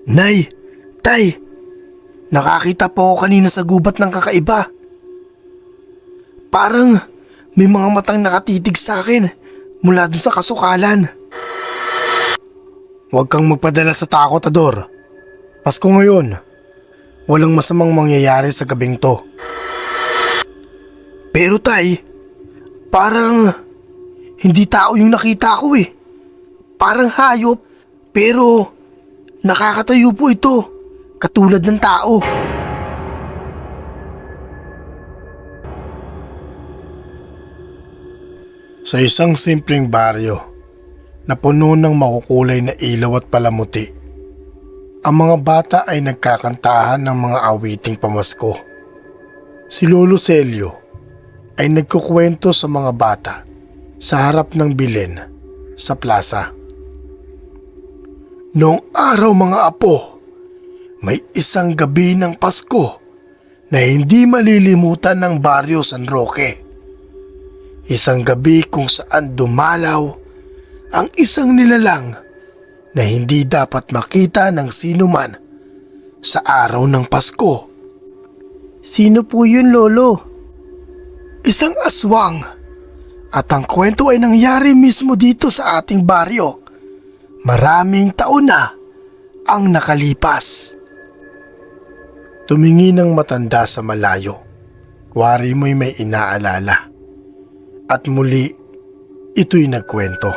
Nay! Tay! Nakakita po ako kanina sa gubat ng kakaiba. Parang may mga matang nakatitig sa akin mula dun sa kasukalan. Huwag kang magpadala sa takot, Ador. Pasko ngayon. Walang masamang mangyayari sa gabing to. Pero tay, parang hindi tao yung nakita ko eh. Parang hayop, pero nakakatayo po ito, katulad ng tao. Sa isang simpleng baryo na puno ng makukulay na ilaw at palamuti, ang mga bata ay nagkakantahan ng mga awiting pamasko. Si Lolo Celio ay nagkukwento sa mga bata sa harap ng bilin sa plaza. Noong araw mga apo, may isang gabi ng Pasko na hindi malilimutan ng baryo San Roque. Isang gabi kung saan dumalaw ang isang nilalang na hindi dapat makita ng sino man sa araw ng Pasko. Sino po yun, Lolo? Isang aswang. At ang kwento ay nangyari mismo dito sa ating baryo. Maraming taon na ang nakalipas. Tumingin ng matanda sa malayo. Wari mo'y may inaalala. At muli, ito'y nagkwento.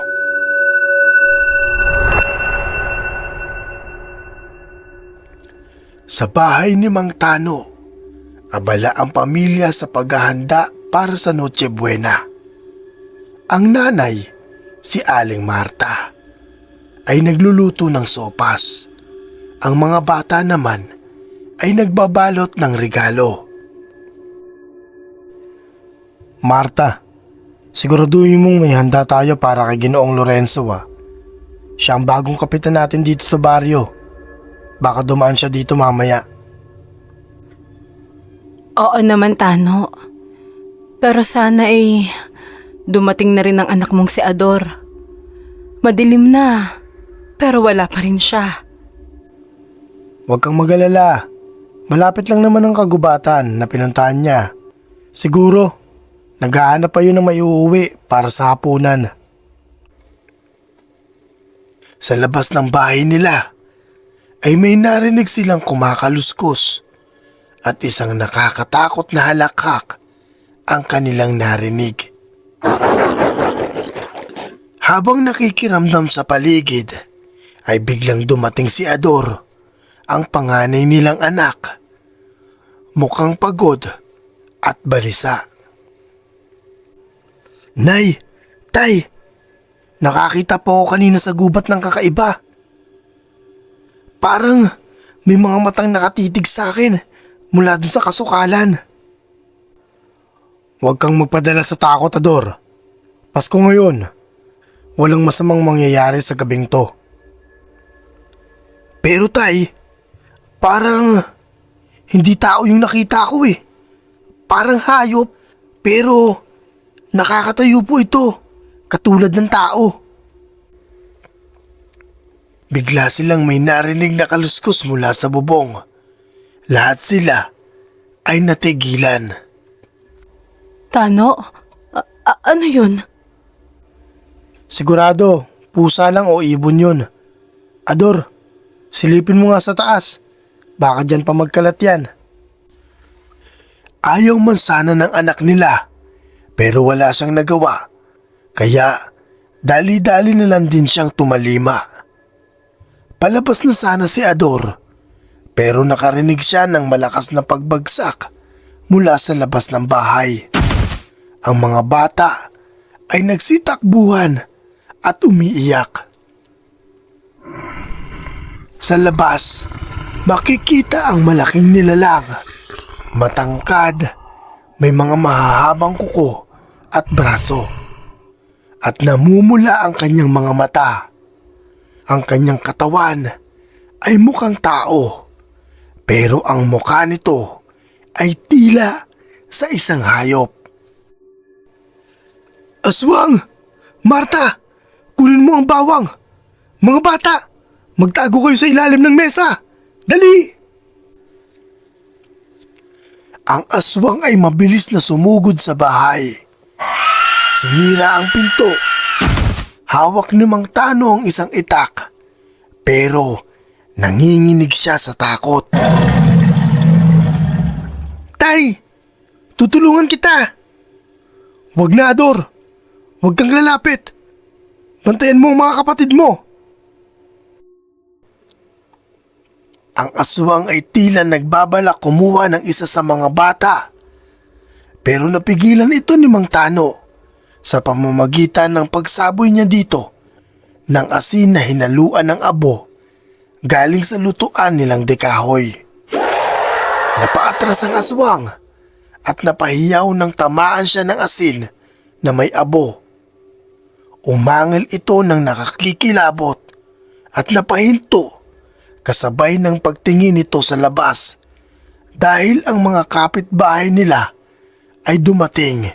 Sa bahay ni Mang Tano, abala ang pamilya sa paghahanda para sa Noche Buena. Ang nanay, si Aling Marta, ay nagluluto ng sopas. Ang mga bata naman ay nagbabalot ng regalo. Marta, siguraduhin mong may handa tayo para kay Ginoong Lorenzo ah. Siya ang bagong kapitan natin dito sa baryo. Baka dumaan siya dito mamaya. Oo naman, Tano. Pero sana ay dumating na rin ang anak mong si Ador. Madilim na, pero wala pa rin siya. Huwag kang mag-alala. Malapit lang naman ang kagubatan na pinuntahan niya. Siguro, naghahanap pa yun ng maiuwi para sa hapunan. Sa labas ng bahay nila, ay may narinig silang kumakaluskos at isang nakakatakot na halakhak ang kanilang narinig. Habang nakikiramdam sa paligid, ay biglang dumating si Ador, ang panganay nilang anak. Mukhang pagod at balisa. Nay! Tay! Nakakita po ako kanina sa gubat ng kakaiba. Parang may mga matang nakatitig sa akin mula dun sa kasukalan. Huwag kang magpadala sa takot, Ador. Pasko ngayon. Walang masamang mangyayari sa gabing to. Pero tay, parang hindi tao yung nakita ko eh. Parang hayop, pero nakakatayo po ito, katulad ng tao. Bigla silang may narinig na kaluskos mula sa bubong. Lahat sila ay natigilan. Tano? Ano yun? Sigurado, pusa lang o ibon yun. Ador, silipin mo nga sa taas. Baka dyan pa magkalat yan. Ayaw man sana ng anak nila, pero wala siyang nagawa. Kaya, dali-dali na lang din siyang tumalima. Palabas na sana si Ador, pero nakarinig siya ng malakas na pagbagsak mula sa labas ng bahay. Ang mga bata ay nagsitakbuhan at umiiyak. Sa labas, makikita ang malaking nilalang. Matangkad, may mga mahahabang kuko at braso. At namumula ang kanyang mga mata. Ang kanyang katawan ay mukhang tao, pero ang mukha nito ay tila sa isang hayop. Aswang! Marta! Kunin mo ang bawang! Mga bata! Magtago kayo sa ilalim ng mesa! Dali! Ang aswang ay mabilis na sumugod sa bahay. Sinira ang pinto. Hawak ni Mang Tano ang isang itak. Pero nanginginig siya sa takot. Tay! Tutulungan kita! Huwag na, Ador! Huwag kang lalapit! Bantayan mo ang mga kapatid mo! Ang aswang ay tila nagbabalak kumuha ng isa sa mga bata. Pero napigilan ito ni Mang Tano sa pamamagitan ng pagsaboy niya dito ng asin na hinaluan ng abo galing sa lutuan nilang dekahoy. Napaatras ang aswang at napahiyaw ng tamaan siya ng asin na may abo. Umangil ito ng nakakikilabot at napahinto kasabay ng pagtingin nito sa labas dahil ang mga kapitbahay nila ay dumating.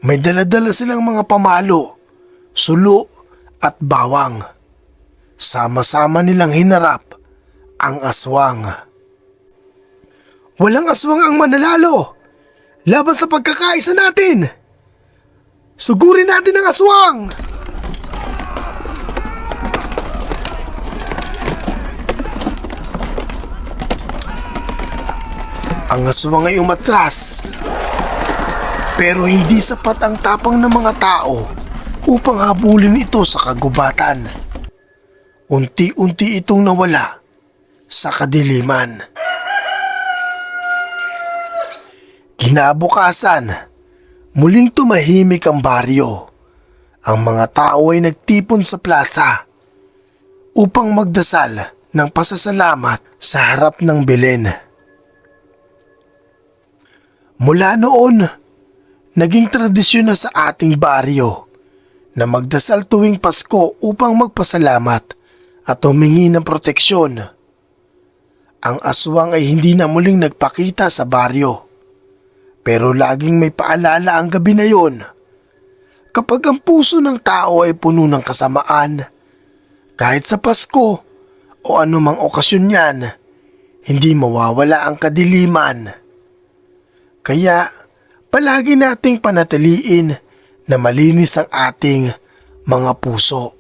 May daladala silang mga pamalo, sulo at bawang. Sama-sama nilang hinarap ang aswang. Walang aswang ang mananalo laban sa pagkakaisa natin. Sugurin natin ang aswang! Ang aswang ay umatras. Pero hindi sapat ang tapang ng mga tao upang habulin ito sa kagubatan. Unti-unti itong nawala sa kadiliman. Kinabukasan, muling tumahimik ang baryo. Ang mga tao ay nagtipon sa plaza upang magdasal ng pasasalamat sa harap ng Belen. Mula noon, naging tradisyon na sa ating baryo na magdasal tuwing Pasko upang magpasalamat at humingi ng proteksyon. Ang aswang ay hindi na muling nagpakita sa baryo, pero laging may paalala ang gabi na yon. Kapag ang puso ng tao ay puno ng kasamaan, kahit sa Pasko o anumang okasyon yan, hindi mawawala ang kadiliman. Kaya palagi nating panatiliin na malinis ang ating mga puso.